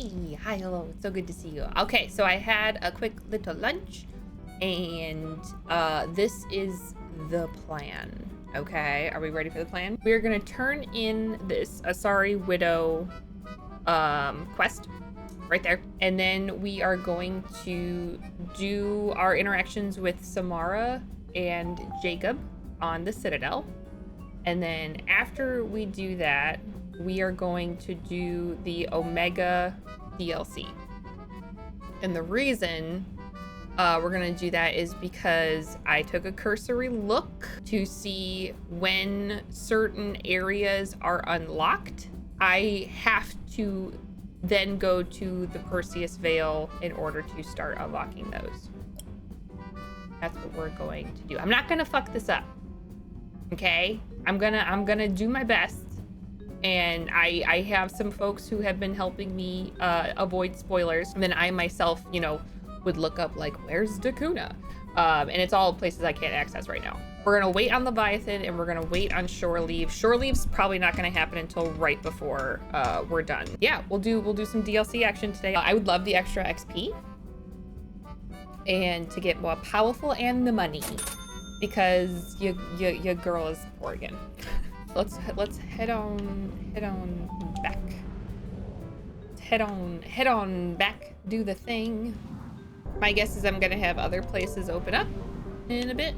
Hey, hi, hello. It's so good to see you. Okay, so I had a quick little lunch, and this is the plan. Okay, are we ready for the plan? We're gonna turn in this Asari Widow quest right there, and then we are going to do our interactions with Samara and Jacob on the Citadel. And then after we do that, we are going to do the Omega DLC. And the reason we're gonna do that is because I took a cursory look to see when certain areas are unlocked. I have to then go to the Perseus Veil in order to start unlocking those. That's what we're going to do. I'm not gonna fuck this up. Okay? I'm gonna do my best. And I have some folks who have been helping me avoid spoilers. And then I myself, you know, would look up like, where's Dakuna? And it's all places I can't access right now. We're gonna wait on Leviathan and we're gonna wait on Shore Leave. Shore Leave's probably not gonna happen until right before we're done. Yeah, we'll do some DLC action today. I would love the extra XP and to get more powerful and the money because your girl is poor again. Let's head on back. Head on back. Do the thing. My guess is I'm gonna have other places open up in a bit.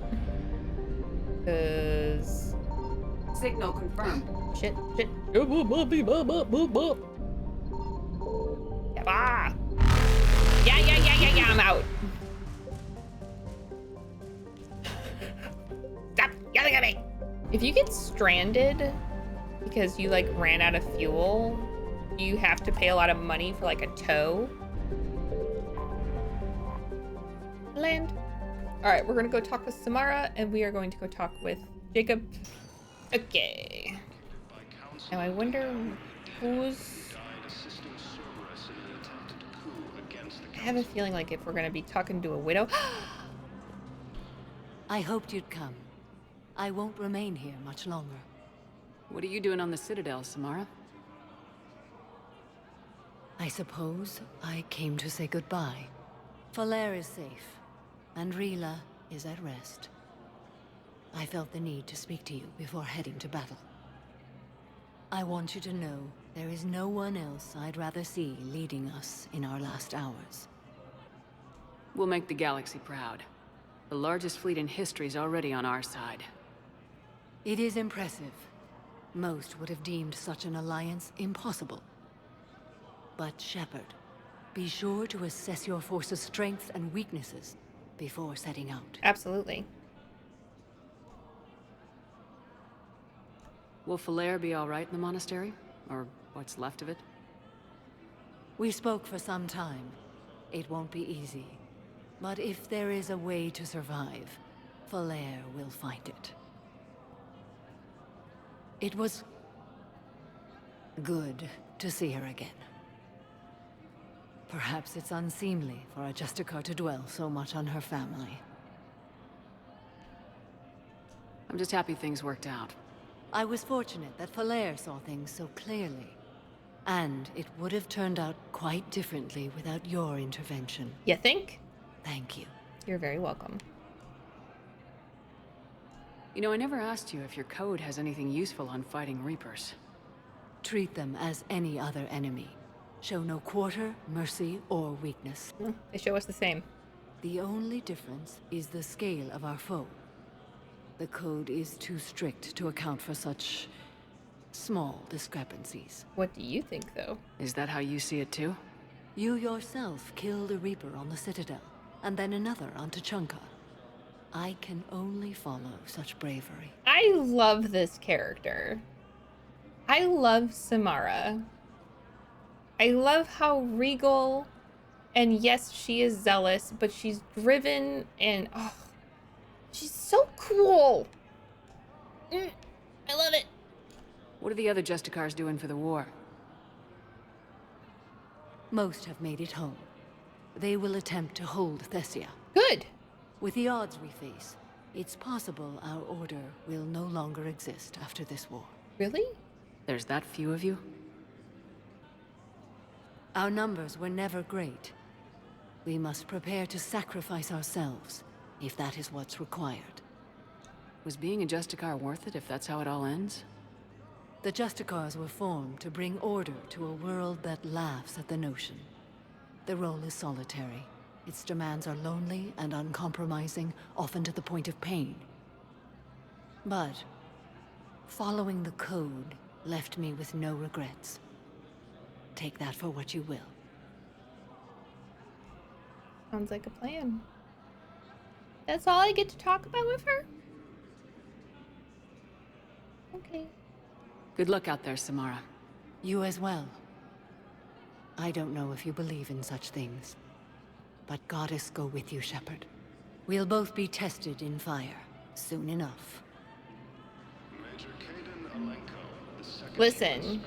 Cause signal confirmed. Shit. Yeah, I'm out. Stop yelling at me. If you get stranded because you like ran out of fuel, you have to pay a lot of money for like a tow. Land. All right, we're gonna go talk with Samara and we are going to go talk with Jacob. Okay. Now I wonder who's... I have a feeling like if we're gonna be talking to a widow. I hoped you'd come. I won't remain here much longer. What are you doing on the Citadel, Samara? I suppose I came to say goodbye. Falair is safe, and Rila is at rest. I felt the need to speak to you before heading to battle. I want you to know there is no one else I'd rather see leading us in our last hours. We'll make the galaxy proud. The largest fleet in history is already on our side. It is impressive. Most would have deemed such an alliance impossible. But Shepard, be sure to assess your force's strengths and weaknesses before setting out. Absolutely. Will Falair be all right in the monastery? Or what's left of it? We spoke for some time. It won't be easy. But if there is a way to survive, Falair will find it. It was good to see her again. Perhaps it's unseemly for a Justicar to dwell so much on her family. I'm just happy things worked out. I was fortunate that Falair saw things so clearly. And it would have turned out quite differently without your intervention. You think? Thank you. You're very welcome. You know, I never asked you if your code has anything useful on fighting Reapers. Treat them as any other enemy. Show no quarter, mercy, or weakness. They show us the same. The only difference is the scale of our foe. The code is too strict to account for such small discrepancies. What do you think, though? Is that how you see it too? You yourself killed a Reaper on the Citadel, and then another on Tuchanka. I can only follow such bravery. I love this character. I love Samara. I love how regal, and yes, she is zealous, but she's driven and, oh, she's so cool. I love it. What are the other Justicars doing for the war? Most have made it home. They will attempt to hold Thessia. Good. With the odds we face, it's possible our order will no longer exist after this war. Really? There's that few of you? Our numbers were never great. We must prepare to sacrifice ourselves, if that is what's required. Was being a Justicar worth it if that's how it all ends? The Justicars were formed to bring order to a world that laughs at the notion. The role is solitary. Its demands are lonely and uncompromising, often to the point of pain. But following the code left me with no regrets. Take that for what you will. Sounds like a plan. That's all I get to talk about with her? Okay. Good luck out there, Samara. You as well. I don't know if you believe in such things, but Goddess go with you, Shepard. We'll both be tested in fire, soon enough. Listen,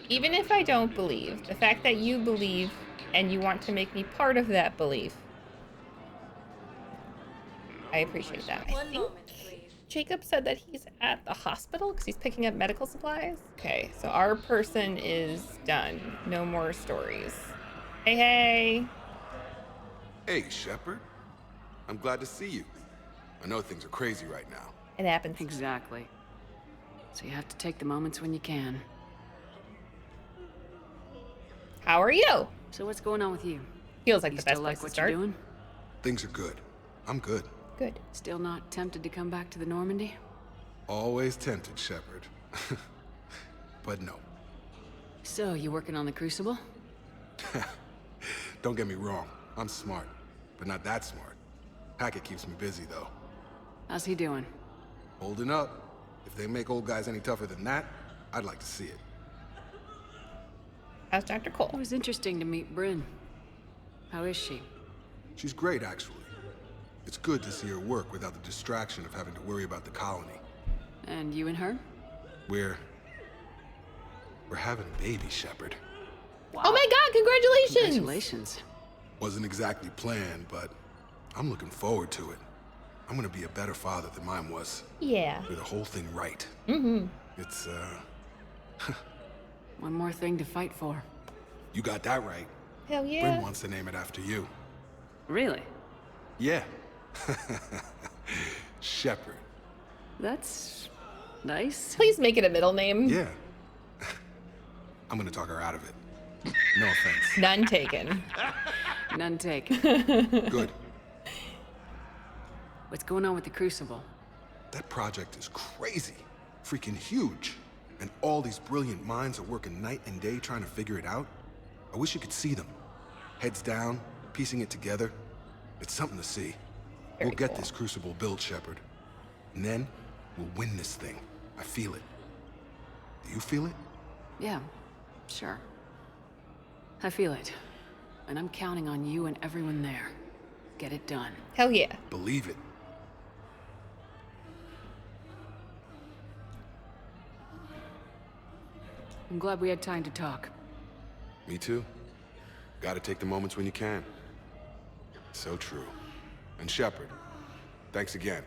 even if I don't believe, the fact that you believe and you want to make me part of that belief, I appreciate that. I think Jacob said that he's at the hospital because he's picking up medical supplies. Okay, so our person is done. No more stories. Hey, hey. Hey, Shepard. I'm glad to see you. I know things are crazy right now. It happens. Exactly. So you have to take the moments when you can. How are you? So what's going on with you? Feels like You the still best like place to what start. you're doing? Things are good. I'm good. Good. Still not tempted to come back to the Normandy? Always tempted, Shepard. But no. So, you working on the Crucible? Don't get me wrong. I'm smart, but not that smart. Hackett keeps me busy, though. How's he doing? Holding up. If they make old guys any tougher than that, I'd like to see it. How's Dr. Cole? It was interesting to meet Bryn. How is she? She's great, actually. It's good to see her work without the distraction of having to worry about the colony. And you and her? We're having a baby, Shepard. Wow. Oh my god, congratulations! Congratulations. Wasn't exactly planned, but I'm looking forward to it. I'm gonna be a better father than mine was. Yeah. Do the whole thing right. Mm-hmm. It's, One more thing to fight for. you got that right. Hell yeah. Bryn wants to name it after you. Really? Yeah. Shepard. That's nice. Please make it a middle name. Yeah. I'm gonna talk her out of it. No offense. None taken. None taken. Good. What's going on with the Crucible? That project is crazy. Freaking huge. And all these brilliant minds are working night and day trying to figure it out. I wish you could see them. Heads down, piecing it together. It's something to see. Very We'll get cool. this Crucible built, Shepard. And then, we'll win this thing. I feel it. Do you feel it? Yeah, sure. I feel it. And I'm counting on you and everyone there. Get it done. Hell yeah. Believe it. I'm glad we had time to talk. Me too. Gotta take the moments when you can. So true. And Shepard, thanks again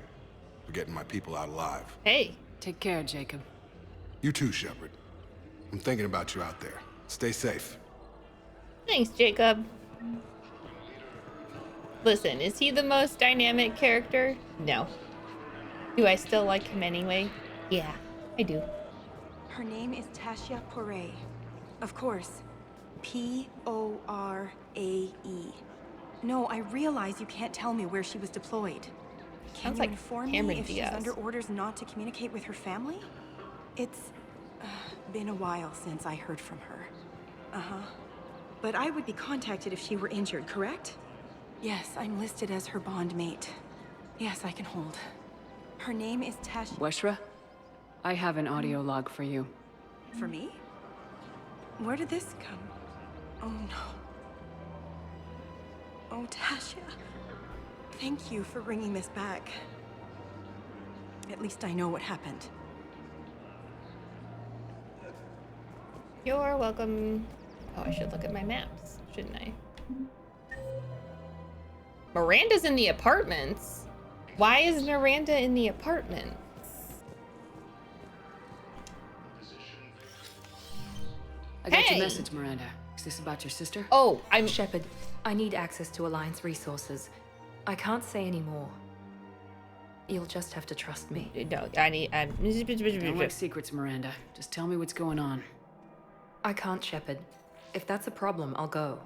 for getting my people out alive. Hey. Take care, Jacob. You too, Shepard. I'm thinking about you out there. Stay safe. Thanks, Jacob. Listen, is he the most dynamic character? No. Do I still like him anyway? Yeah, I do. Her name is Tasha Poray. Of course. Porae. No, I realize you can't tell me where she was deployed. Can Sounds you like inform Cameron me if Diaz. she's under orders not to communicate with her family? It's been a while since I heard from her. Uh-huh. But I would be contacted if she were injured, correct? Yes, I'm listed as her bond mate. Yes, I can hold. Her name is Tasha. Weshra, I have an audio log for you. For me? Where did this come? Oh no. Oh, Tasha. Thank you for bringing this back. At least I know what happened. You're welcome. Oh, I should look at my maps, shouldn't I? Miranda's in the apartments. Why is Miranda in the apartments? I got Hey! your message, Miranda. Is this about your sister? Oh, I'm... Shepard, I need access to Alliance resources. I can't say any more. You'll just have to trust me. No, I need... I don't like secrets, Miranda. Just tell me what's going on. I can't, Shepard. If that's a problem, I'll go.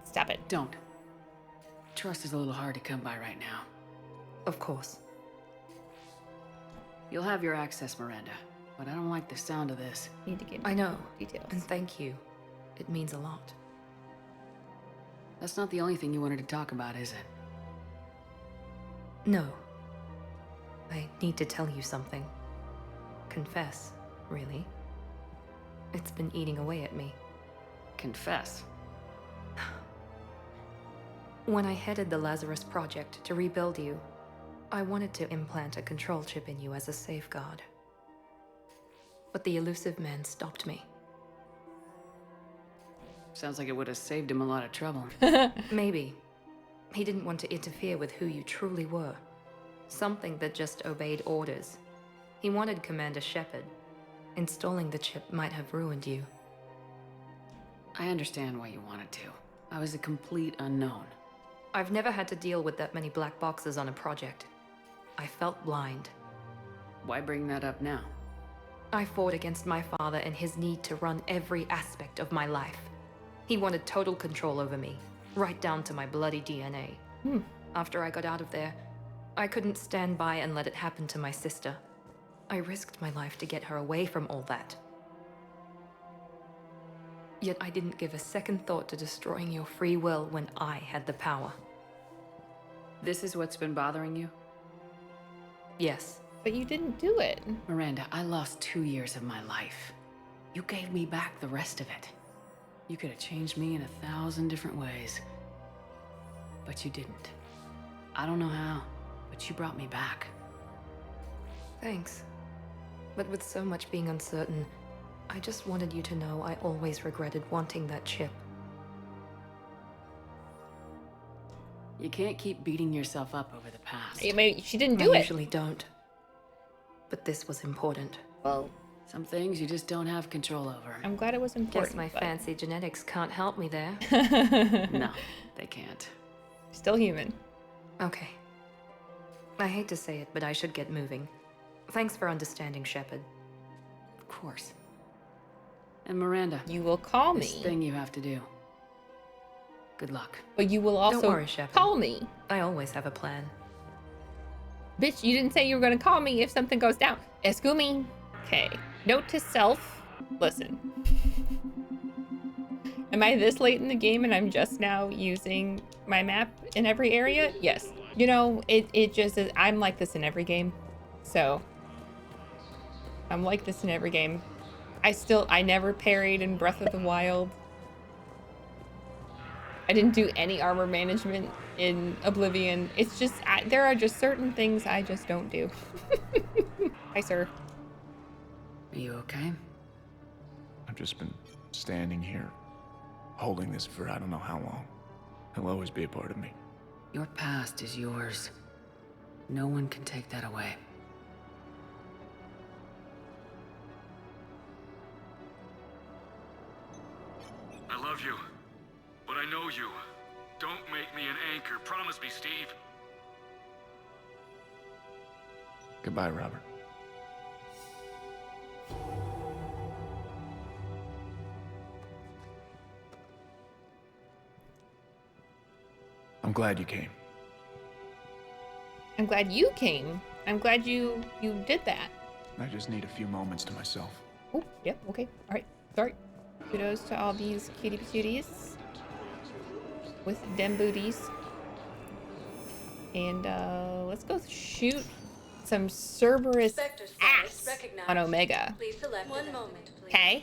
Stop it. Don't. Trust is a little hard to come by right now. Of course. You'll have your access, Miranda. But I don't like the sound of this. Need to get I know. details. And thank you. It means a lot. That's not the only thing you wanted to talk about, is it? No. I need to tell you something. Confess, really. It's been eating away at me. Confess. When I headed the Lazarus Project to rebuild you, I wanted to implant a control chip in you as a safeguard. But the elusive man stopped me. Sounds like it would have saved him a lot of trouble. Maybe. He didn't want to interfere with who you truly were. Something that just obeyed orders. He wanted Commander Shepard. Installing the chip might have ruined you. I understand why you wanted to. I was a complete unknown. I've never had to deal with that many black boxes on a project. I felt blind. Why bring that up now? I fought against my father and his need to run every aspect of my life. He wanted total control over me, right down to my bloody DNA. After I got out of there, I couldn't stand by and let it happen to my sister. I risked my life to get her away from all that. Yet I didn't give a second thought to destroying your free will when I had the power. This is what's been bothering you? Yes. But you didn't do it. Miranda, I lost 2 years of my life. You gave me back the rest of it. You could have changed me in 1,000 different ways. But you didn't. I don't know how, but you brought me back. Thanks. But with so much being uncertain, I just wanted you to know I always regretted wanting that chip. You can't keep beating yourself up over the past. She didn't do I it. usually don't. But this was important. Well, Some things you just don't have control over. I'm glad it was important. Guess my fancy genetics can't help me there. No, they can't. Still human. Okay. I hate to say it, but I should get moving. Thanks for understanding, Shepard. Of course. And Miranda, You will call this me. thing you have to do. Good luck. But you will also worry, Shepard. call me. I always have a plan. Bitch, you didn't say you were gonna call me if something goes down. Excuse. Okay. Note to self. Listen. Am I this late in the game and I'm just now using my map in every area? Yes. You know, it just is. I'm like this in every game. So. I'm like this in every game. I never parried in Breath of the Wild. I didn't do any armor management in Oblivion. It's just, there are just certain things I just don't do. Hi, sir. Are you okay? I've just been standing here, holding this for I don't know how long. It'll always be a part of me. Your past is yours. No one can take that away. I love you, but I know you. Don't make me an anchor. Promise me, Steve. Goodbye, Robert. I'm glad you came. I'm glad you came. I'm glad you did that. I just need a few moments to myself. Oh, yep, okay. All right, sorry. Kudos to all these cutie patooties with dem booties. And let's go shoot some Cerberus ass on Omega. Please select 1 moment, please. Okay?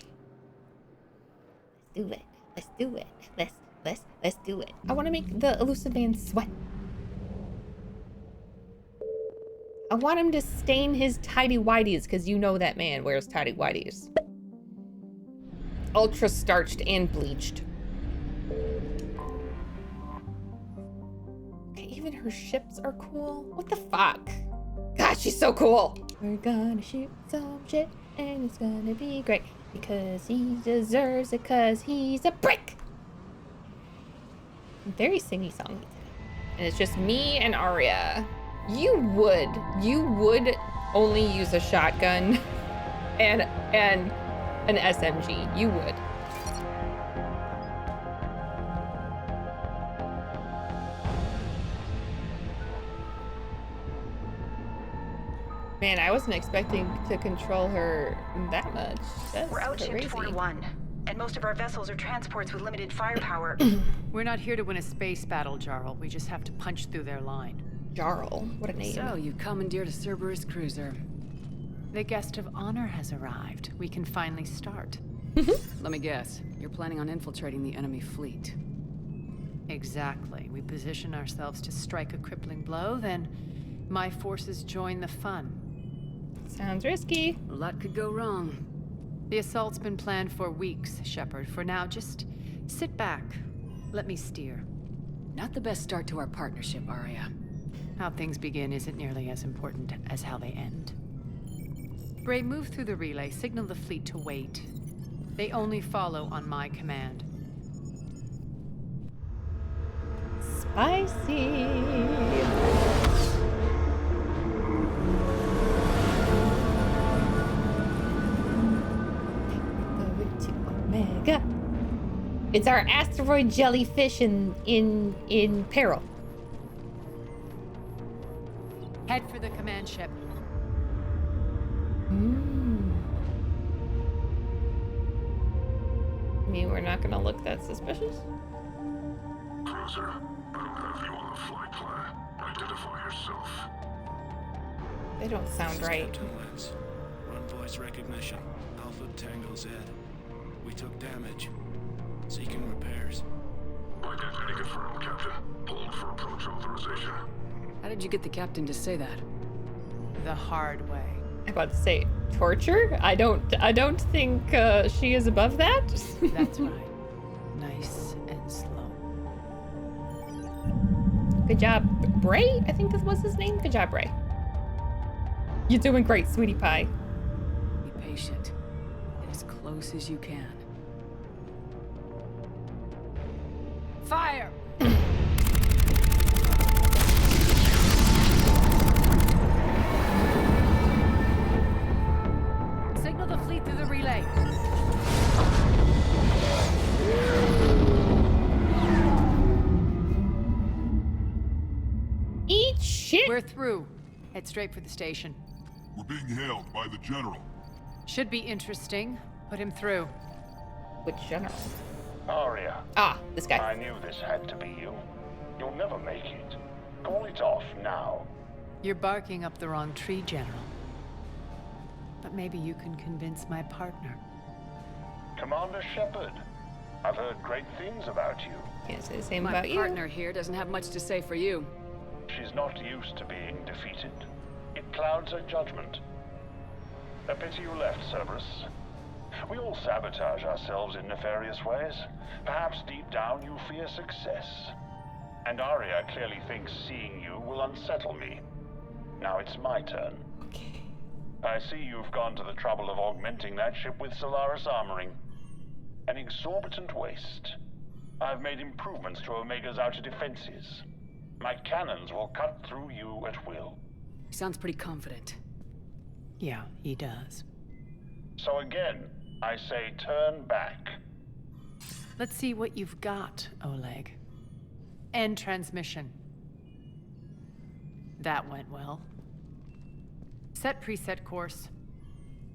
Let's do it. Let's do it. Let's do it. I want to make the elusive man sweat. I want him to stain his tidy whities, because you know that man wears tidy whities. Ultra starched and bleached. Okay, even her ships are cool. What the fuck? God, she's so cool. We're gonna shoot some shit and it's gonna be great. Because he deserves it, because he's a brick. Very singy songy. And it's just me and Aria. You would only use a shotgun and an SMG. You would. Man, I wasn't expecting to control her that much. That's We're crazy. outshipped 4-1, and most of our vessels are transports with limited firepower. We're not here to win a space battle, Jarl. We just have to punch through their line. Jarl, what a name. So, you commandeered a Cerberus cruiser. The guest of honor has arrived. We can finally start. Let me guess, you're planning on infiltrating the enemy fleet. Exactly. We position ourselves to strike a crippling blow, then my forces join the fun. Sounds risky. A lot could go wrong. The assault's been planned for weeks, Shepard. For now, just sit back. Let me steer. Not the best start to our partnership, Aria. How things begin isn't nearly as important as how they end. Bray, move through the relay. Signal the fleet to wait. They only follow on my command. Spicy. Omega. It's our asteroid jellyfish in peril. Head for the command ship. I mean, we're not gonna look that suspicious. Cruiser, I don't have you on the flight plan. Identify yourself. They don't sound right. Captain Lance. Run voice recognition. Alpha Tango Z. We took damage. Seeking repairs. Identity confirmed, Captain. Hold for approach authorization. How did you get the captain to say that? The hard way. I'm about to say torture. I don't think she is above that. That's right. Nice and slow. Good job, Bray. I think this was his name. Good job, Bray. You're doing great, sweetie pie. Be patient. Get as close as you can. Fire! Signal the fleet through the relay. Eat shit. We're through. Head straight for the station. We're being hailed by the General. Should be interesting. Put him through. Which general? Aria. Ah, this guy. I knew this had to be you. You'll never make it. Call it off now. You're barking up the wrong tree, General. But maybe you can convince my partner. Commander Shepard. I've heard great things about you. Can't say the same My about you. partner here doesn't have much to say for you. She's not used to being defeated. It clouds her judgment. A pity you left, Cerberus. We all sabotage ourselves in nefarious ways. Perhaps deep down you fear success. And Aria clearly thinks seeing you will unsettle me. Now it's my turn. Okay. I see you've gone to the trouble of augmenting that ship with Solaris armoring. An exorbitant waste. I've made improvements to Omega's outer defenses. My cannons will cut through you at will. He sounds pretty confident. Yeah, he does. So again, I say turn back. Let's see what you've got, Oleg. End transmission. That went well. Set preset course.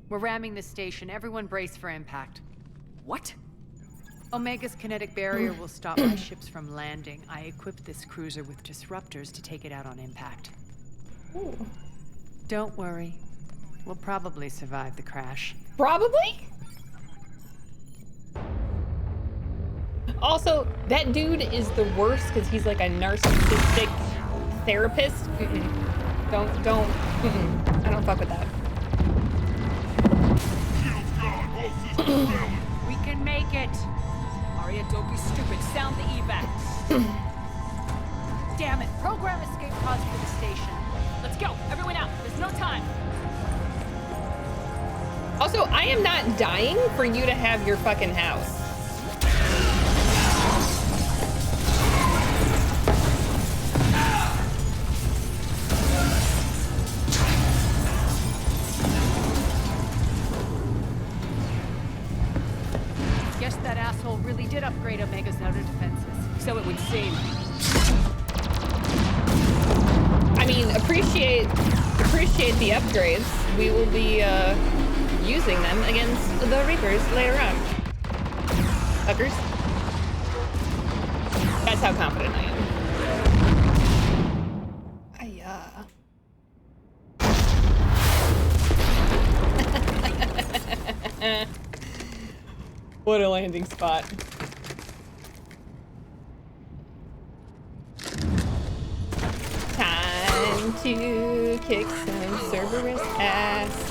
We're ramming the station. Everyone brace for impact. What? Omega's kinetic barrier will stop my ships from landing. I equipped this cruiser with disruptors to take it out on impact. Ooh. Don't worry. We'll probably survive the crash. Probably? Also, that dude is the worst because he's like a narcissistic therapist. Don't. I don't fuck with that. We can make it! Aria, don't be stupid. Sound the evac. Damn it! Program escape pods for the station. Let's go. Everyone out. There's no time. Also, I am not dying for you to have your fucking house. Guess that asshole really did upgrade Omega's outer defenses. So it would seem. I mean, appreciate the upgrades. We will be using them against the Reapers later on. Fuckers. That's how confident I am. What a landing spot. Time to kick some Cerberus ass.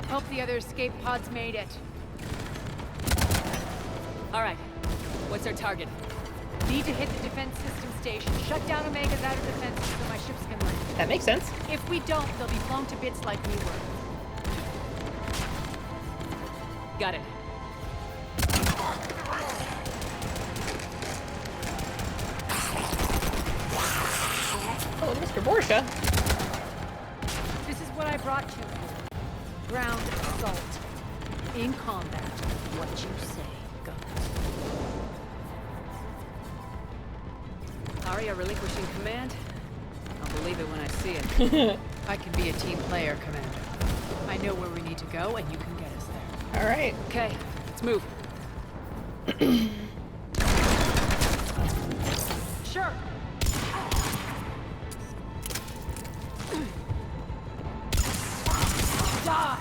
Hope the other escape pods made it. All right, what's our target? Need to hit the defense system station. Shut down Omega's outer defenses so my ships can land. That makes sense. If we don't, they'll be blown to bits like we were. Got it. Oh, Mr. Borsha. This is what I brought you. Ground assault. In combat. What you say goes. Aria relinquishing command? I'll believe it when I see it. I can be a team player, Commander. I know where we need to go, and you can get us there. All right. Okay, let's move. Sure. Die!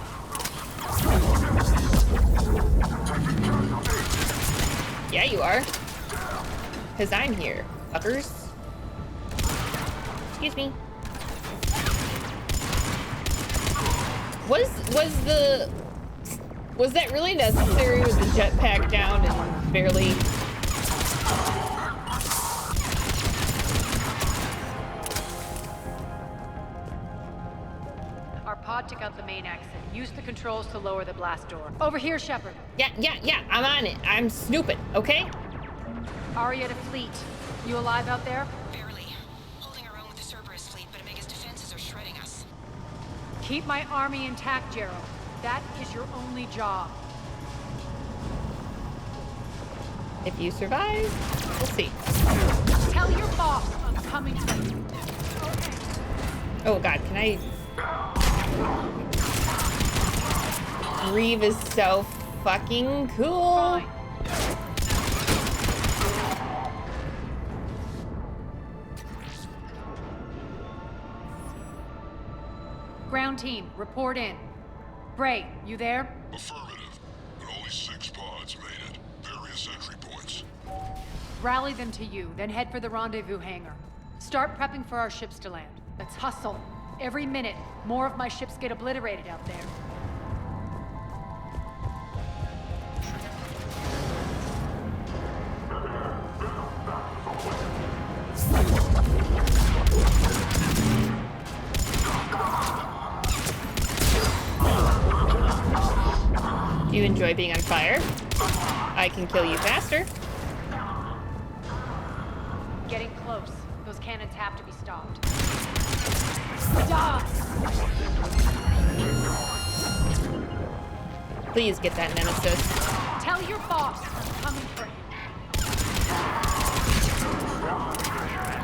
Yeah, you are. Because I'm here, fuckers. Excuse me. Was that really necessary with the jetpack down and barely? Our pod took out the main exit. Use the controls to lower the blast door. Over here, Shepard. Yeah, I'm on it. I'm snooping, okay? Aria to fleet. You alive out there? Barely. Holding our own with the Cerberus fleet, but Omega's defenses are shredding us. Keep my army intact, Gerald. That is your only job. If you survive, we'll see. Tell your boss I'm coming for you. Oh god, can I? Reeve is so fucking cool. Fine. Ground team, report in. Bray, you there? Affirmative, but only 6 pods made it. Various entry points. Rally them to you, then head for the rendezvous hangar. Start prepping for our ships to land. Let's hustle. Every minute, more of my ships get obliterated out there. Do you enjoy being on fire? I can kill you faster. Getting close. Those cannons have to be stopped. Die! Please get that nemesis. Tell your boss I'm coming for him.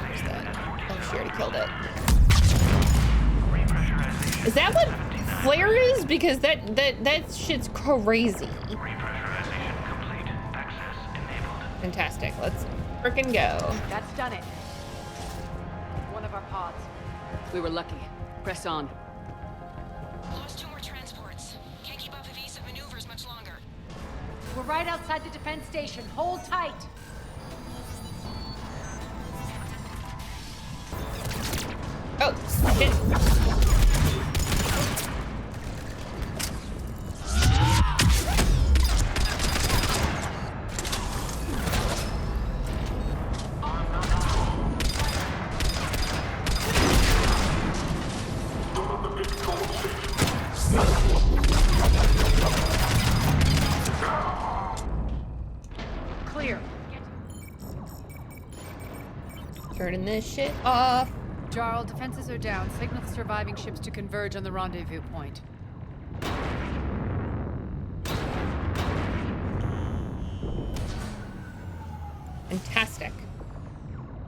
Where's that? Oh, she already killed it. Is that what flare is? Because that shit's crazy. Fantastic. Let's frickin' go. That's done it. One of our pods. We were lucky. Press on. Lost 2 more transports. Can't keep up evasive maneuvers much longer. We're right outside the defense station. Hold tight. Oh, shit. Turning this shit off. Jarl, defenses are down. Signal the surviving ships to converge on the rendezvous point. Fantastic.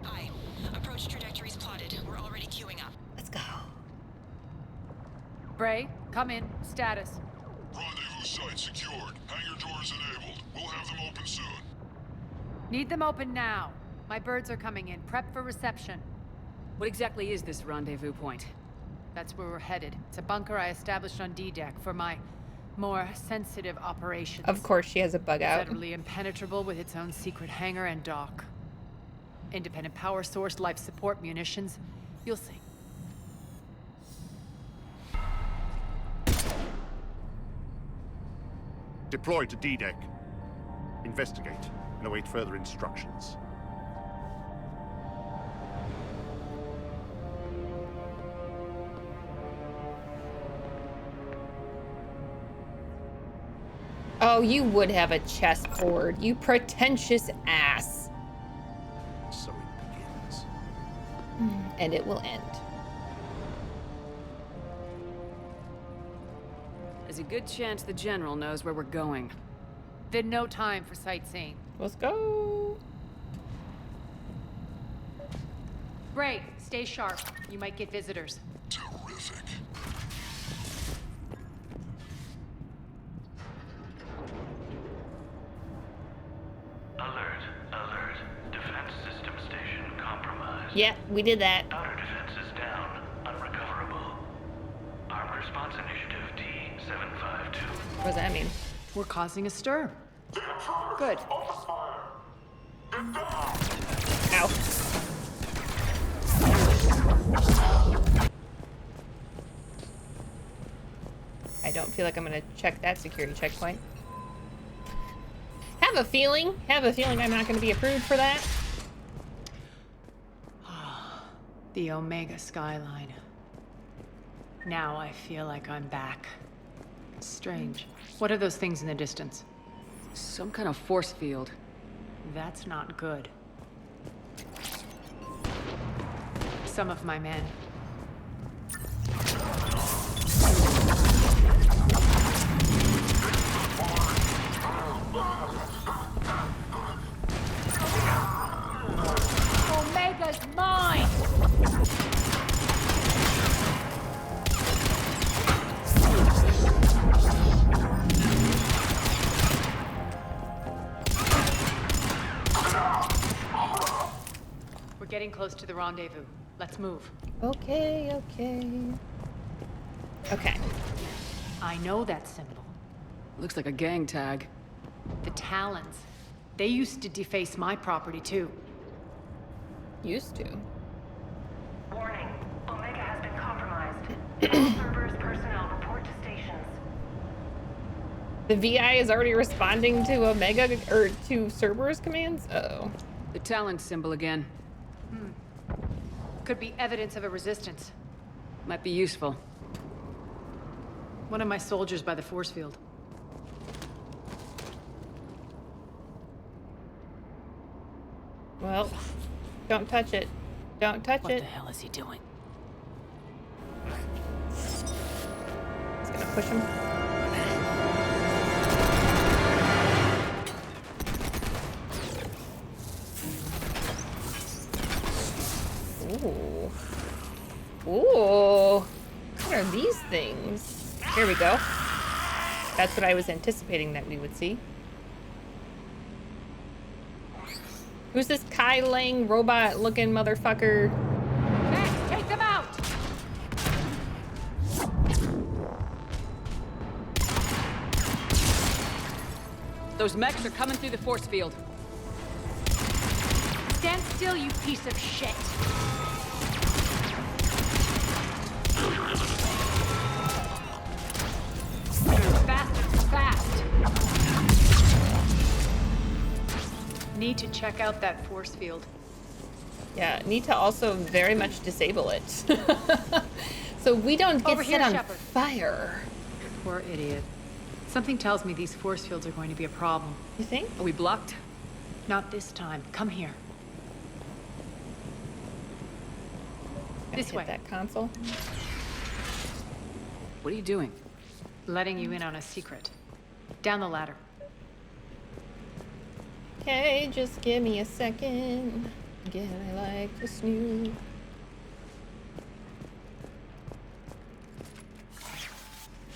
Hi. Approach trajectories plotted. We're already queuing up. Let's go. Bray, come in. Status. Rendezvous site secured. Hangar doors enabled. We'll have them open soon. Need them open now. My birds are coming in. Prep for reception. What exactly is this rendezvous point? That's where we're headed. It's a bunker I established on D-Deck for my more sensitive operations. Of course she has a bug out. Federally impenetrable with its own secret hangar and dock. Independent power source, life support, munitions. You'll see. Deploy to D-Deck. Investigate and await further instructions. Oh, you would have a chessboard, you pretentious ass. So it begins. And it will end. There's a good chance the General knows where we're going. Then no time for sightseeing. Let's go. Bray, stay sharp. You might get visitors. Terrific. Alert. Defense system station compromised. Yeah, we did that. Outer defenses down. Unrecoverable. Armed response initiative T-752. What does that mean? We're causing a stir. Good. Ow. I don't feel like I'm gonna check that security checkpoint. Have a feeling I'm not gonna be approved for that. The Omega skyline. Now I feel like I'm back. Strange. What are those things in the distance? Some kind of force field. That's not good. Some of my men. Omega's mine! We're getting close to the rendezvous. Let's move. Okay. Okay. I know that symbol. Looks like a gang tag. The Talons. They used to deface my property too. Used to. Warning. Omega has been compromised. All servers, personnel, report to stations. The VI is already responding to Omega or to Cerberus commands? Uh-oh. The Talon symbol again. Could be evidence of a resistance. Might be useful. One of my soldiers by the force field. Well, don't touch it. Don't touch What it. the hell is he doing? It's gonna push him. Ooh. What are these things? Here we go. That's what I was anticipating that we would see. Who's this Kai Lang robot looking motherfucker? Max, take them out! Those mechs are coming through the force field. Stand still, you piece of shit! Fast! Need to check out that force field. Yeah, need to also very much disable it. So we don't get Over here, set on Shepard. fire. Poor idiot. Something tells me these force fields are going to be a problem. You think? Are we blocked? Not this time. Come here. This hit way. that console. What are you doing? Letting you in on a secret. Down the ladder. Okay, just give me a second. Again, I like to snooze.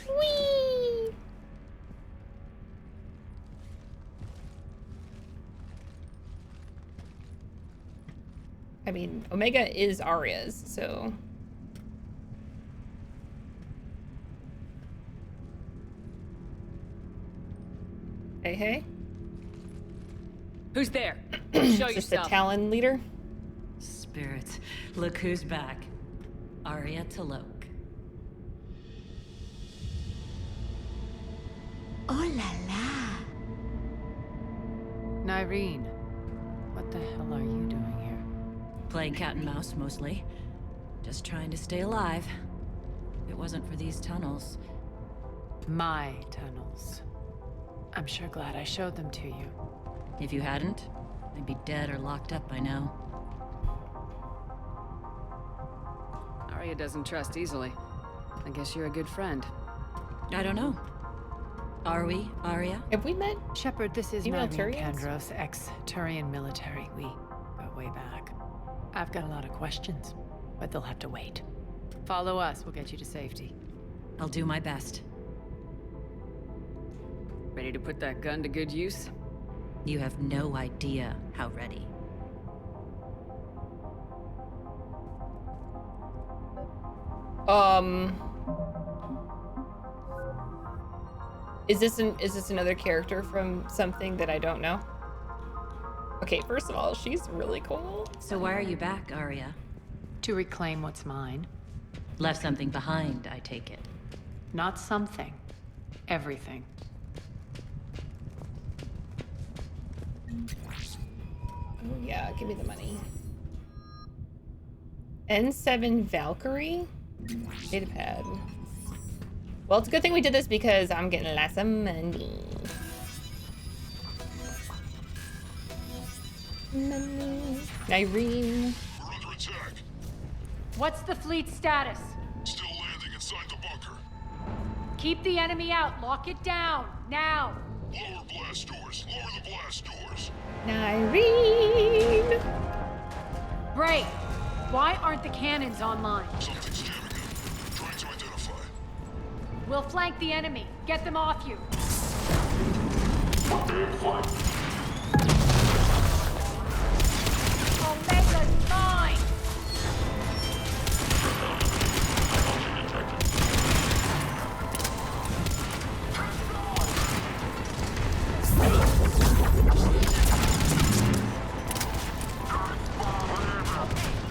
Whee! I mean, Omega is Aria's, so... Hey, hey. Who's there? Show Is this the yourself. Talon leader? Spirits, look who's back. Aria Talok. Oh la la. Nyreen, what the hell are you doing here? Playing cat and mouse, mostly. Just trying to stay alive. If it wasn't for these tunnels. My tunnels. I'm sure glad I showed them to you. If you hadn't, I'd be dead or locked up by now. Aria doesn't trust easily. I guess you're a good friend. I don't know. Are we, Aria? Have we met? Shepard, this is Female Nyreen Turians? Kandros, ex-Turian military. We go way back. I've got a lot of questions, but they'll have to wait. Follow us, we'll get you to safety. I'll do my best. Ready to put that gun to good use? You have no idea how ready. Is this another character from something that I don't know? Okay, first of all, she's really cool. So why are you back, Aria? To reclaim what's mine. Left something behind, I take it. Not something. Everything. Oh yeah, give me the money. N7 Valkyrie? Data pad. Well, it's a good thing we did this because I'm getting lots of money. Money. Nyreen. We're under attack. What's the fleet status? Still landing inside the bunker. Keep the enemy out. Lock it down. Now. Lower blast doors. Lower the blast doors. Nyreen. Bray, why aren't the cannons online? Something's jamming them. Trying to identify. We'll flank the enemy. Get them off you. Omega's mine!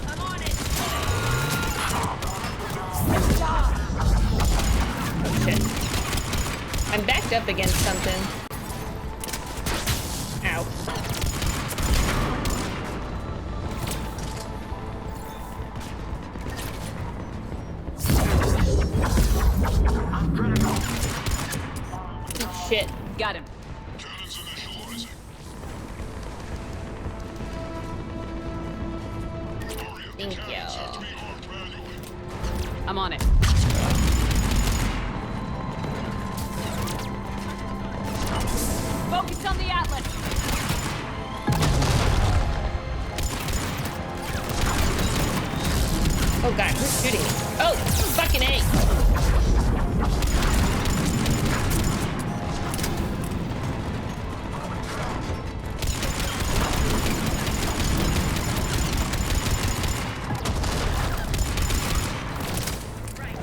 I'm on it! Oh shit. I'm backed up against something. Ow. Shit. Got him. Cannons initializing. Aria, the Thank cannons have to you. be armed manually. I'm on it. Focus on the Atlas! Oh god, who's shooting me? Oh, fucking A.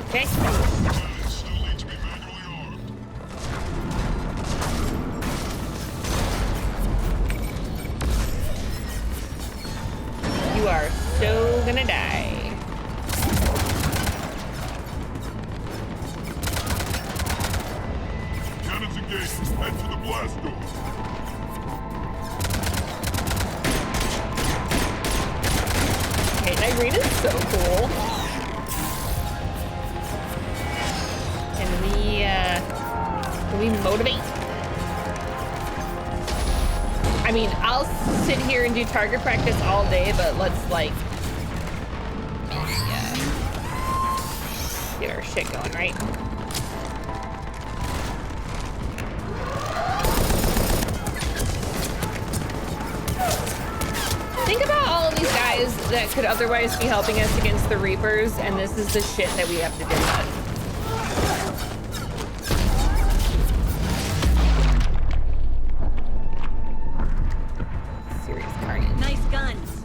Okay. Cannons still need to be manually armed. You are so gonna die. Cannons engaged. Head for the blast door. Okay, Nyreen is so cool. Can we motivate? I mean, I'll sit here and do target practice all day, but let's like maybe get our shit going, right? Think about all of these guys that could otherwise be helping us against the Reapers, and this is the shit that we have to deal with. Serious carnage. Nice guns.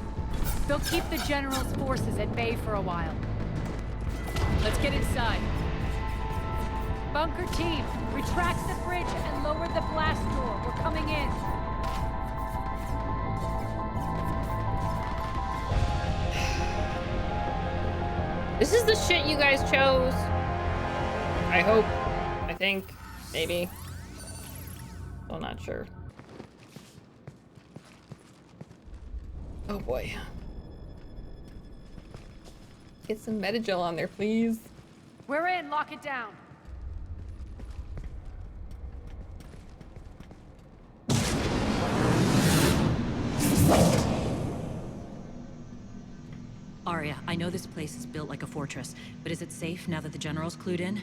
They'll keep the General's forces at bay for a while. Let's get inside. Bunker team, retract the bridge and lower the blast door. We're coming in. This is the shit you guys chose. I hope. I think. Maybe. Still not sure. Oh boy. Get some Metagel on there, please. We're in. Lock it down. Aria, I know this place is built like a fortress, but is it safe now that the General's clued in?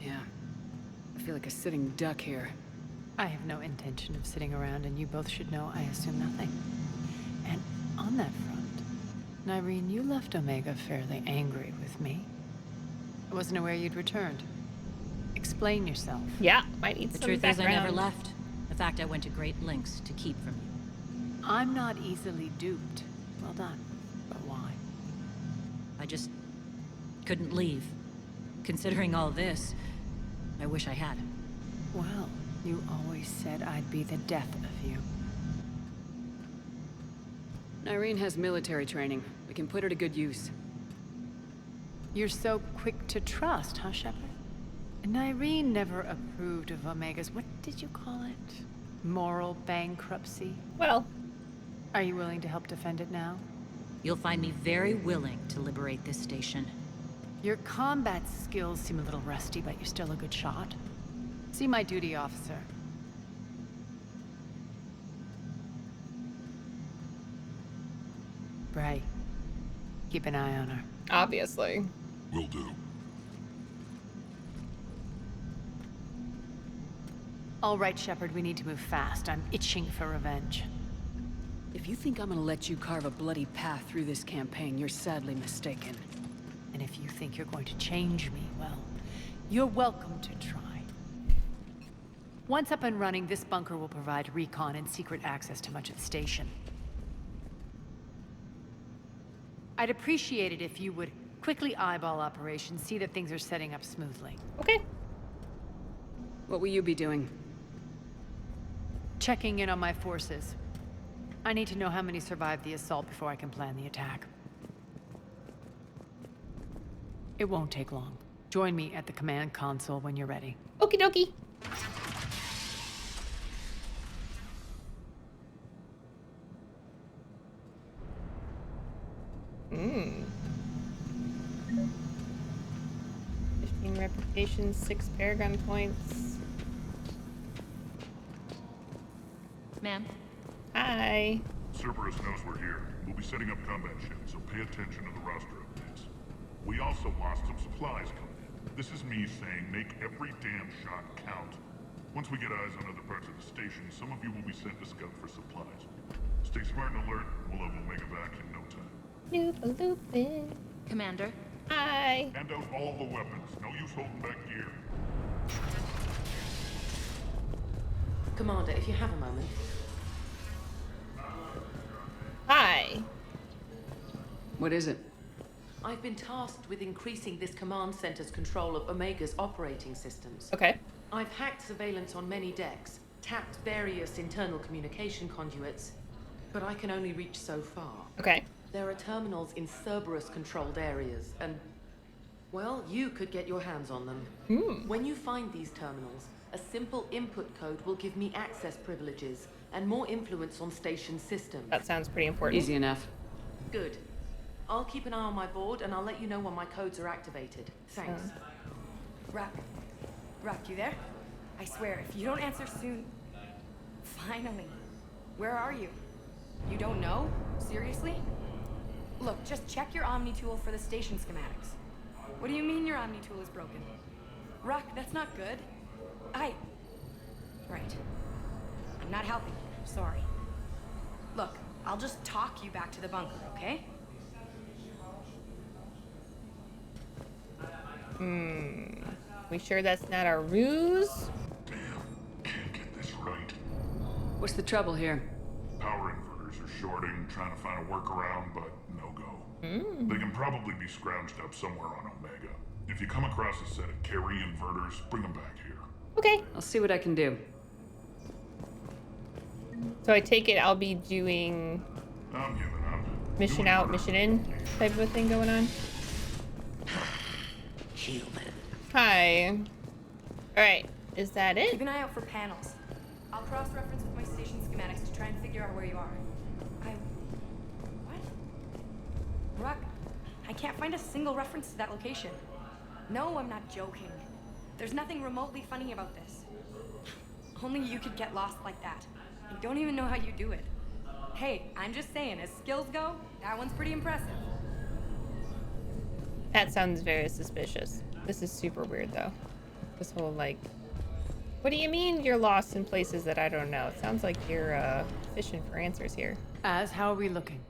Yeah. I feel like a sitting duck here. I have no intention of sitting around, and you both should know I assume nothing. And on that front, Nyreen, you left Omega fairly angry with me. I wasn't aware you'd returned. Explain yourself. Yeah, might need The some truth is I never background. left. In fact, I went to great lengths to keep from you. I'm not easily duped. Well done. But why? I just couldn't leave. Considering all this, I wish I had. Well, you always said I'd be the death of you. Nyreen has military training. We can put her to good use. You're so quick to trust, huh, Shepard? Nyreen never approved of Omega's, what did you call it? Moral bankruptcy? Well. Are you willing to help defend it now? You'll find me very willing to liberate this station. Your combat skills seem a little rusty, but you're still a good shot. See my duty officer. Bray, keep an eye on her. Obviously. Will do. All right, Shepard, we need to move fast. I'm itching for revenge. If you think I'm gonna let you carve a bloody path through this campaign, you're sadly mistaken. And if you think you're going to change me, well, you're welcome to try. Once up and running, this bunker will provide recon and secret access to much of the station. I'd appreciate it if you would quickly eyeball operations, see that things are setting up smoothly. Okay. What will you be doing? Checking in on my forces. I need to know how many survived the assault before I can plan the attack. It won't take long. Join me at the command console when you're ready. Okie dokie. Hmm. 15 reputation, 6 Paragon points. Ma'am? Hi. Cerberus knows we're here. We'll be setting up combat ships, so pay attention to the roster updates. We also lost some supplies coming in. This is me saying make every damn shot count. Once we get eyes on other parts of the station, some of you will be sent to scout for supplies. Stay smart and alert. We'll have Omega back in no time. Loop-a-loopin'. Commander? Hi. Hand out all the weapons. No use holding back gear. Commander, if you have a moment. Hi. What is it? I've been tasked with increasing this command center's control of Omega's operating systems. Okay. I've hacked surveillance on many decks, tapped various internal communication conduits, but I can only reach so far. Okay. There are terminals in Cerberus-controlled areas, and, well, you could get your hands on them. When you find these terminals, a simple input code will give me access privileges and more influence on station systems. That sounds pretty important. Easy enough. Good. I'll keep an eye on my board, and I'll let you know when my codes are activated. Thanks. Rock, you there? I swear, if you don't answer soon... Finally. Where are you? You don't know? Seriously? Look, just check your Omni tool for the station schematics. What do you mean your Omni tool is broken? Rock, that's not good. Right. I'm not helping you. Sorry. Look, I'll just talk you back to the bunker, okay? We sure that's not our ruse? Can't get this right. What's the trouble here? Power inverters are shorting, trying to find a workaround, but no go. They can probably be scrounged up somewhere on Omega. If you come across a set of carry inverters, bring them back here. Okay. I'll see what I can do. So I take it I'll be doing I'm giving up. mission out, mission in type of a thing going on. Human. Hi. Alright, is that it? Keep an eye out for panels. I'll cross-reference with my station schematics to try and figure out where you are. What? Rock, I can't find a single reference to that location. No, I'm not joking. There's nothing remotely funny about this. Only you could get lost like that. I don't even know how you do it. Hey, I'm just saying, as skills go, that one's pretty impressive. That sounds very suspicious. This is super weird though. This whole like, what do you mean you're lost in places that I don't know? It sounds like you're fishing for answers here. How are we looking?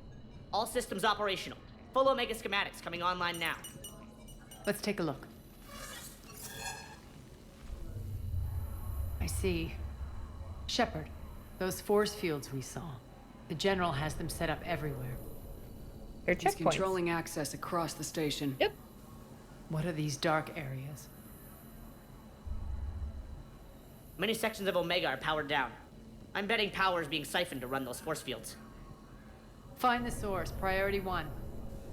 All systems operational. Full Omega schematics coming online now. Let's take a look. I see. Shepard, those force fields we saw. The General has them set up everywhere. They're He's checkpoints. controlling access across the station. Yep. What are these dark areas? Many sections of Omega are powered down. I'm betting power is being siphoned to run those force fields. Find the source, priority 1.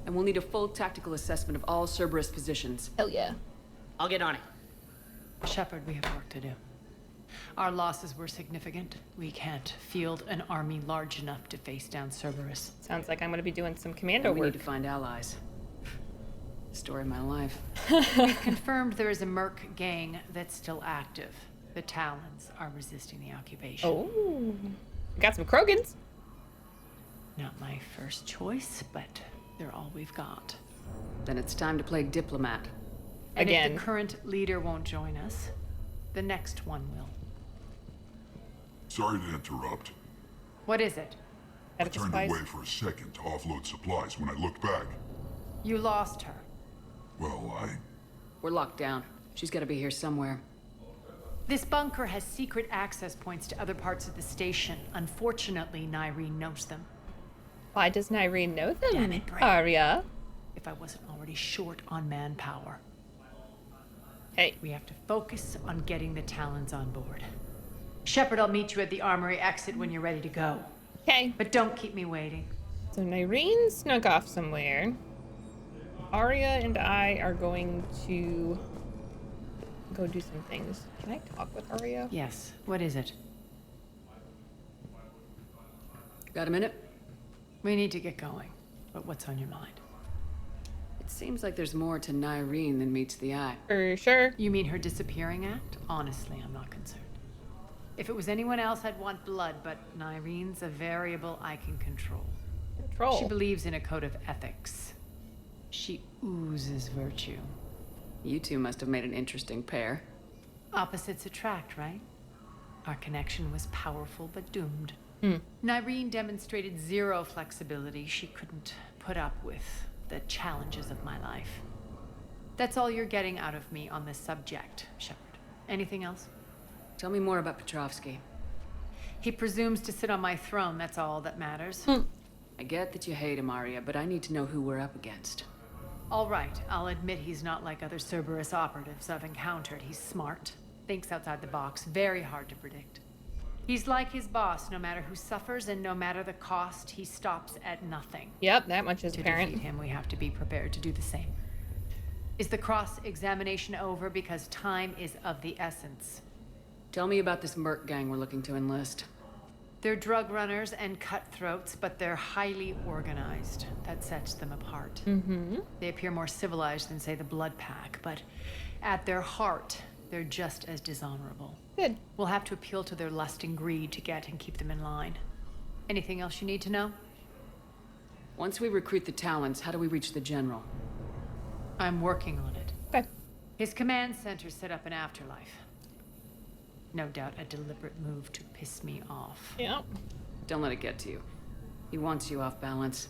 And we'll need a full tactical assessment of all Cerberus positions. Hell yeah. I'll get on it. Shepard, we have work to do. Our losses were significant. We can't field an army large enough to face down Cerberus. Sounds like I'm gonna be doing some commando And we work. need to find allies. Story of my life. We've confirmed there is a merc gang that's still active. The Talons are resisting the occupation. Oh, got some Krogans. Not my first choice, but they're all we've got. Then it's time to play diplomat. And Again. if the current leader won't join us, the next one will. Sorry to interrupt. What is it? I turned away for a second to offload supplies. When I looked back, You lost her. well, We're locked down. She's got to be here somewhere. This bunker has secret access points to other parts of the station. Unfortunately, Nyreen knows them. Why does Nyreen know them? Damn it, Bray. Aria. If I wasn't already short on manpower. Hey. We have to focus on getting the Talons on board. Shepard, I'll meet you at the armory exit when you're ready to go. Okay. But don't keep me waiting. So Nyreen snuck off somewhere. Aria and I are going to go do some things. Can I talk with Aria? Yes. What is it? Got a minute? We need to get going. But what's on your mind? It seems like there's more to Nyreen than meets the eye. For sure. You mean her disappearing act? Honestly, I'm not concerned. If it was anyone else, I'd want blood, but Nyreen's a variable I can control. Control? She believes in a code of ethics. She oozes virtue. You two must have made an interesting pair. Opposites attract, right? Our connection was powerful but doomed. Nyreen demonstrated zero flexibility. She couldn't put up with the challenges of my life. That's all you're getting out of me on this subject, Shepard. Anything else? Tell me more about Petrovsky. He presumes to sit on my throne, that's all that matters. I get that you hate him, Aria, but I need to know who we're up against. All right, I'll admit he's not like other Cerberus operatives I've encountered. He's smart, thinks outside the box, very hard to predict. He's like his boss, no matter who suffers and no matter the cost, he stops at nothing. Yep, that much is To apparent. defeat him, we have to be prepared to do the same. Is the cross-examination over? Because time is of the essence. Tell me about this merc gang we're looking to enlist. They're drug runners and cutthroats, but they're highly organized. That sets them apart. They appear more civilized than, say, the Blood Pack, but at their heart, they're just as dishonorable. Good. We'll have to appeal to their lust and greed to get and keep them in line. Anything else you need to know? Once we recruit the Talons, how do we reach the General? I'm working on it. Okay. His command center set up an afterlife. No doubt a deliberate move to piss me off. Yeah. Don't let it get to you. He wants you off balance.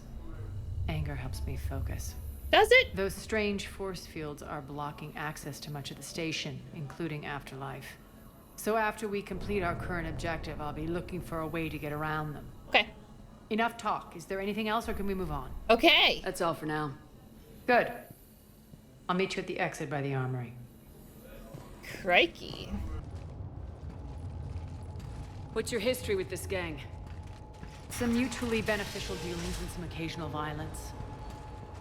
Anger helps me focus. Does it? Those strange force fields are blocking access to much of the station, including Afterlife. So after we complete our current objective, I'll be looking for a way to get around them. Okay. Enough talk. Is there anything else, or can we move on? Okay. That's all for now. Good. I'll meet you at the exit by the armory. Crikey. What's your history with this gang? Some mutually beneficial dealings and some occasional violence.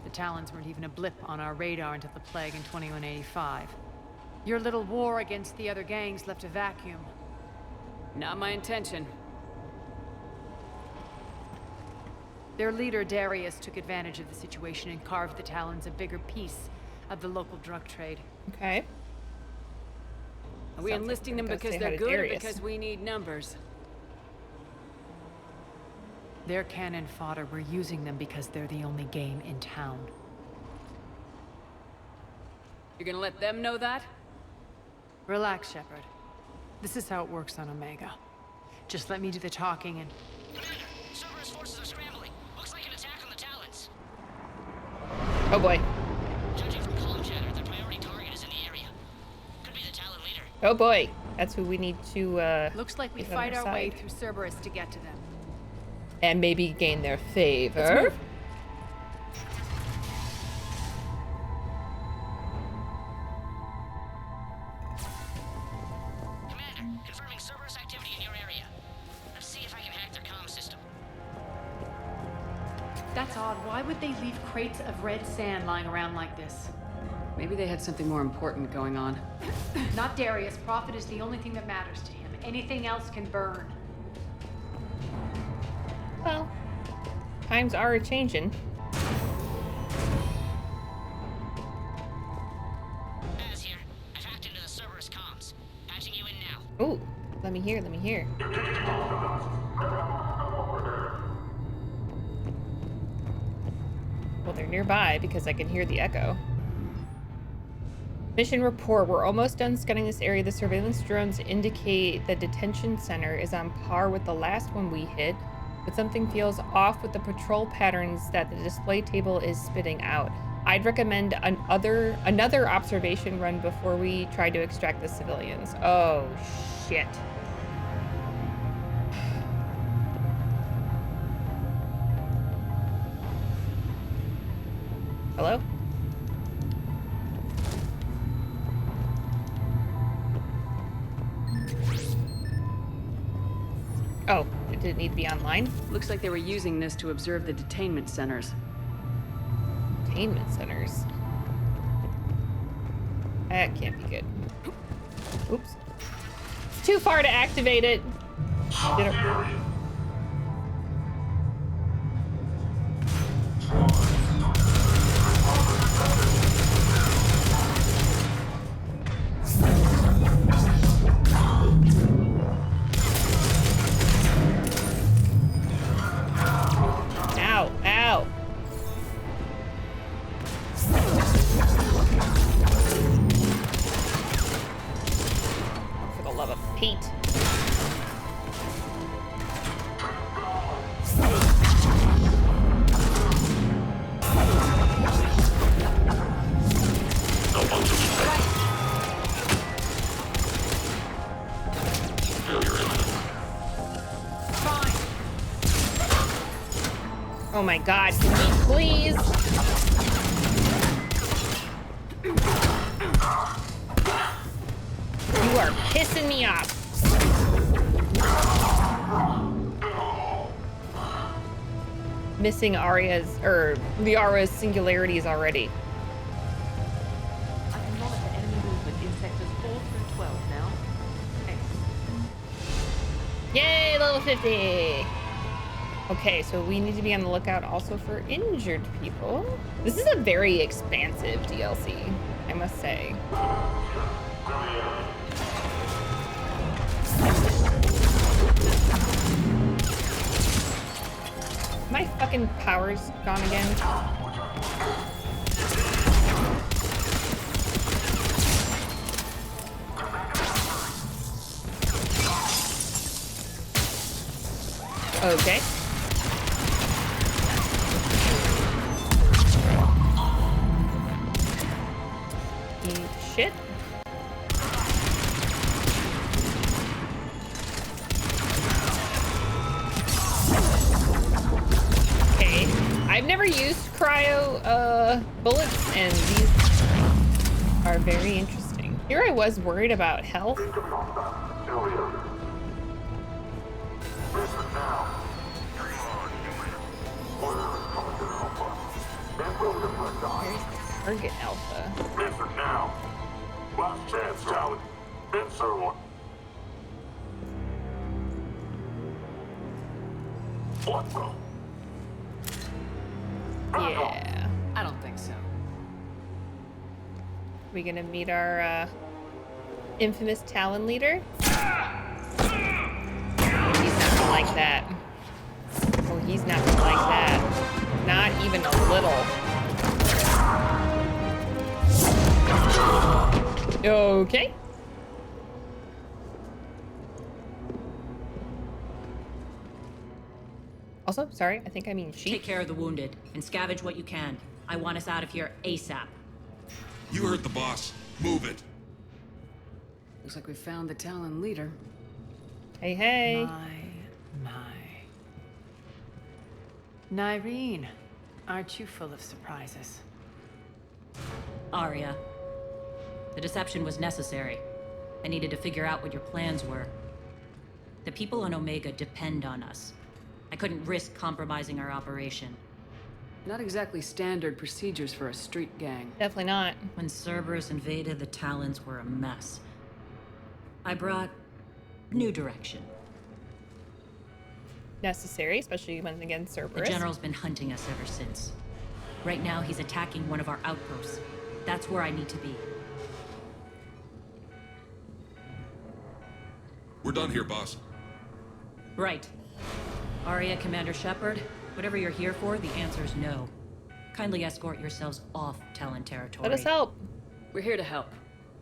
The Talons weren't even a blip on our radar until the plague in 2185. Your little war against the other gangs left a vacuum. Not my intention. Their leader, Darius, took advantage of the situation and carved the Talons a bigger piece of the local drug trade. Okay. Are we enlisting them because they're good or because we need numbers? They're cannon fodder. We're using them because they're the only game in town. You're gonna let them know that? Relax, Shepard. This is how it works on Omega. Just let me do the talking and... Commander, Cerberus forces are scrambling. Looks like an attack on the Talons. Oh boy. Judging from column chatter, their priority target is in the area. Could be the Talon leader. Oh boy. That's who we need to, Looks like we get on fight our way side. through Cerberus to get to them. And maybe gain their favor. Let's move. Commander, confirming Cerberus activity in your area. Let's see if I can hack their comm system. That's odd. Why would they leave crates of red sand lying around like this? Maybe they had something more important going on. Not Darius. Profit is the only thing that matters to him. Anything else can burn. Well, times are a-changing. Az here. I've hacked into the Cerberus comms. Patching you in now. Ooh, let me hear, let me hear. Well, they're nearby because I can hear the echo. Mission report. We're almost done scanning this area. The surveillance drones indicate the detention center is on par with the last one we hit, but something feels off with the patrol patterns that the display table is spitting out. I'd recommend another observation run before we try to extract the civilians. Oh, shit. Hello? Oh, it didn't need to be online? Looks like they were using this to observe the detainment centers. Detainment centers? That can't be good. Oops. It's too far to activate it. Did it... Ow, ow. For the love of Pete. Oh my god, can we please? You are pissing me off. Missing Aria's, or Liara's singularities already. I can monitor enemy movement in sectors 4 through 12 now. Yay, level 50! Okay, so we need to be on the lookout also for injured people. This is a very expansive DLC, I must say. My fucking power's gone again. Okay. Eat shit. Okay. I've never used cryo bullets, and these are very interesting. Here I was worried about health. Target Alpha. Listen now. Last chance, Talon. Answer one. What the? Yeah. I don't think so. We gonna meet our infamous Talon leader? He's not gonna like that. Oh, he's not gonna like that. Not even a little. Okay. Also, sorry, I think I mean sheep. Take care of the wounded and scavenge what you can. I want us out of here ASAP. You heard the boss. Move it. Looks like we found the Talon leader. Hey, hey. My. Nyreen, aren't you full of surprises? Aria. The deception was necessary. I needed to figure out what your plans were. The people on Omega depend on us. I couldn't risk compromising our operation. Not exactly standard procedures for a street gang. Definitely not. When Cerberus invaded, the Talons were a mess. I brought new direction. Necessary, especially when against Cerberus. The General's been hunting us ever since. Right now, he's attacking one of our outposts. That's where I need to be. We're done here, boss. Right. Aria, Commander Shepard, whatever you're here for, the answer's no. Kindly escort yourselves off Talon territory. Let us help. We're here to help.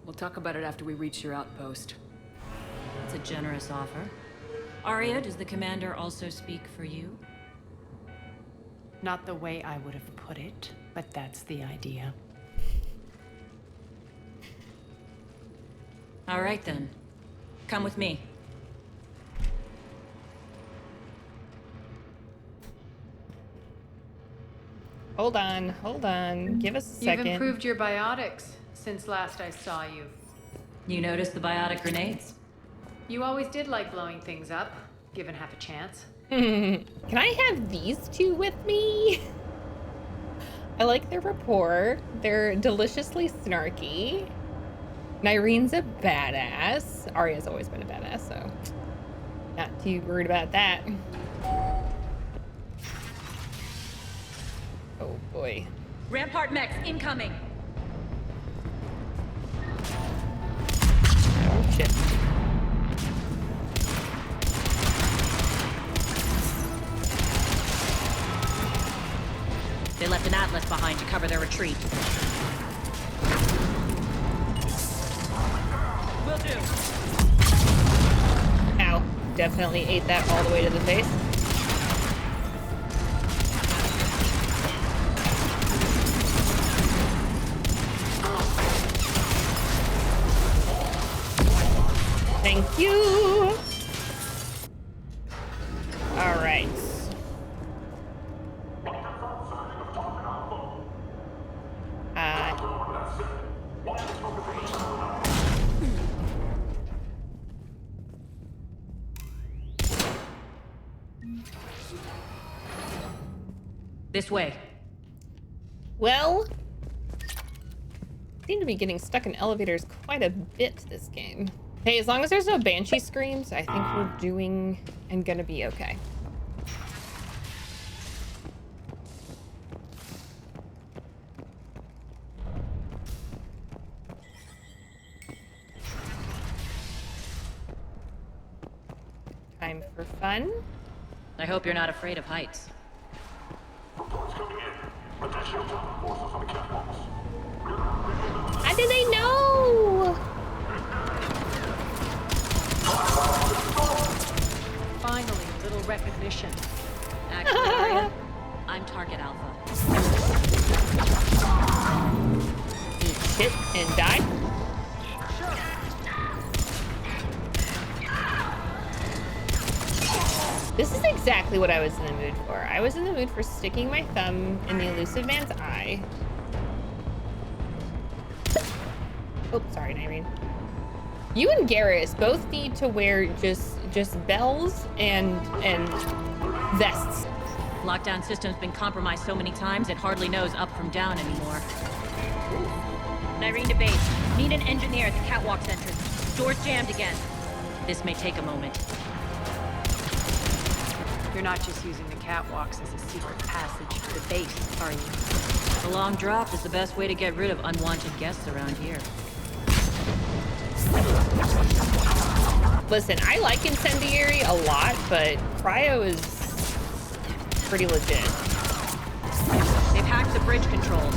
We'll talk about it after we reach your outpost. It's a generous offer. Aria, does the Commander also speak for you? Not the way I would have put it, but that's the idea. All right, then. Come with me. Hold on. Give us a second. You've improved your biotics since last I saw you. You noticed the biotic grenades? You always did like blowing things up, given half a chance. Can I have these two with me? I like their rapport. They're deliciously snarky. Nyreen's a badass. Aria's always been a badass, so not too worried about that. Oh boy. Rampart mechs incoming! Oh shit. They left an Atlas behind to cover their retreat. Will do. Ow. Definitely ate that all the way to the face. Thank you. All right. This way. Well, seem to be getting stuck in elevators quite a bit this game. Hey, as long as there's no banshee screams, I think we're doing and gonna be okay. Time for fun. I hope you're not afraid of heights. How do they know? Finally, a little recognition. die? This is exactly what I was in the mood for. I was in the mood for sticking my thumb in the elusive man's eye. Oh, sorry, Nyreen. You and Garrus both need to wear just bells and vests. Lockdown system's been compromised so many times it hardly knows up from down anymore. Nyreen to base. Need an engineer at the catwalk's entrance. Door's jammed again. This may take a moment. You're not just using the catwalks as a secret passage to the base, are you? The long drop is the best way to get rid of unwanted guests around here. Listen, I like Incendiary a lot, but Cryo is pretty legit. They've hacked the bridge controls.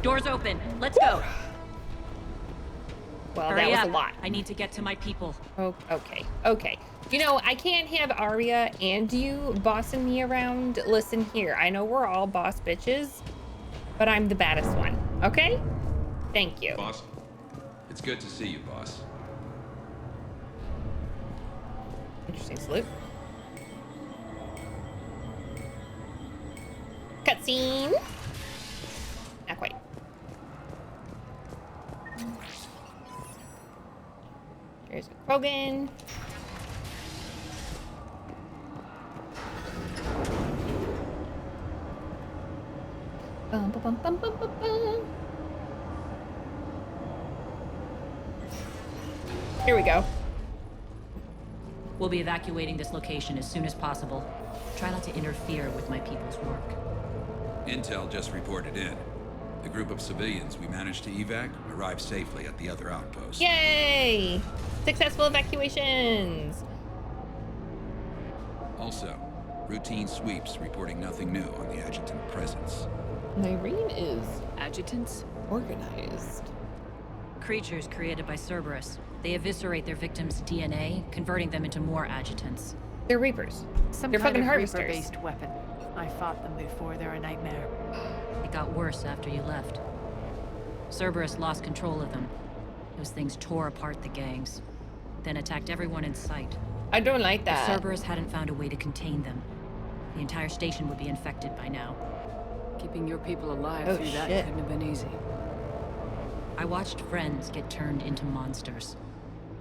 Doors open. Let's go. Well, Hurry that was up. a lot. I need to get to my people. Oh, okay. You know, I can't have Aria and you bossing me around. Listen here, I know we're all boss bitches, but I'm the baddest one, okay? Thank you. Boss, it's good to see you, boss. Interesting salute. Cutscene. Not quite. There's a Krogan. Bum, bum, bum, bum, bum, bum. Here we go. We'll be evacuating this location as soon as possible. Try not to interfere with my people's work. Intel just reported in. The group of civilians we managed to evac arrived safely at the other outpost. Yay! Successful evacuations! Also, routine sweeps reporting nothing new on the adjutant presence. Nyreen is adjutants organized. Creatures created by Cerberus. They eviscerate their victims' DNA, converting them into more adjutants. They're Reapers. Some They're kind fucking of harvesters. Reaper-based weapon. I fought them before. They're a nightmare. It got worse after you left. Cerberus lost control of them. Those things tore apart the gangs, then attacked everyone in sight. I don't like that. If Cerberus hadn't found a way to contain them, the entire station would be infected by now. Keeping your people alive Oh, through that shit. couldn't have been easy. I watched friends get turned into monsters,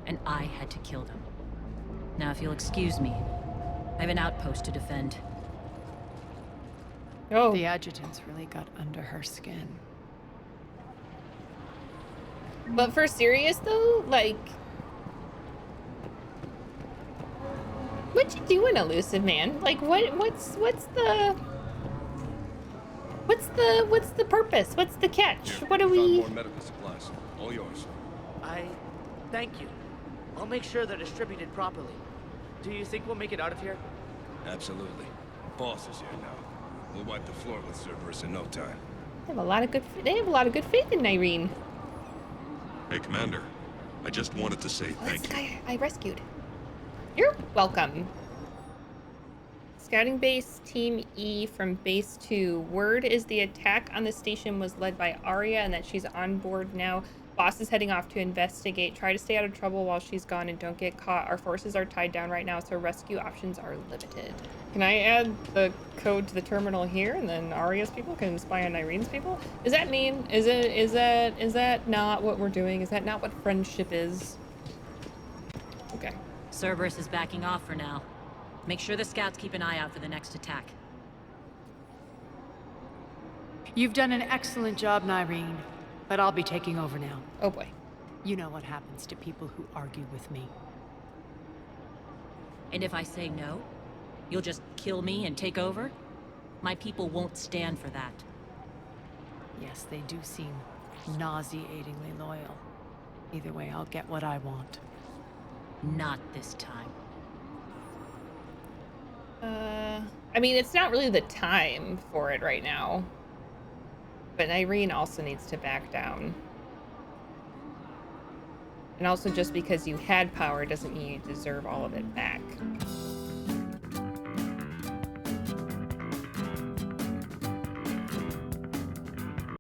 and I had to kill them. Now, if you'll excuse me, I have an outpost to defend. Oh. The adjutants really got under her skin. But for serious though, like, what you doing, elusive man? Like, what's the purpose? What's the catch? Here, What do found we? more medical supplies. All yours. Thank you. I'll make sure they're distributed properly. Do you think we'll make it out of here? Absolutely. Boss is here now. We'll wipe the floor with Cerberus in no time. They have a lot of good faith in Nyreen. Hey, Commander. I just wanted to say That's thank the you. guy I rescued. You're welcome. Scouting base Team E from base 2. Word is the attack on the station was led by Aria and that she's on board now. Boss is heading off to investigate. Try to stay out of trouble while she's gone and don't get caught. Our forces are tied down right now, so rescue options are limited. Can I add the code to the terminal here and then Aria's people can spy on Nyreen's people? Does that mean, is that not what we're doing? Is that not what friendship is? Okay. Cerberus is backing off for now. Make sure the scouts keep an eye out for the next attack. You've done an excellent job, Nyreen, but I'll be taking over now. Oh boy. You know what happens to people who argue with me. And if I say no, you'll just kill me and take over? My people won't stand for that. Yes, they do seem nauseatingly loyal. Either way, I'll get what I want. Not this time. I mean, it's not really the time for it right now. But Nyreen also needs to back down. And also, just because you had power doesn't mean you deserve all of it back.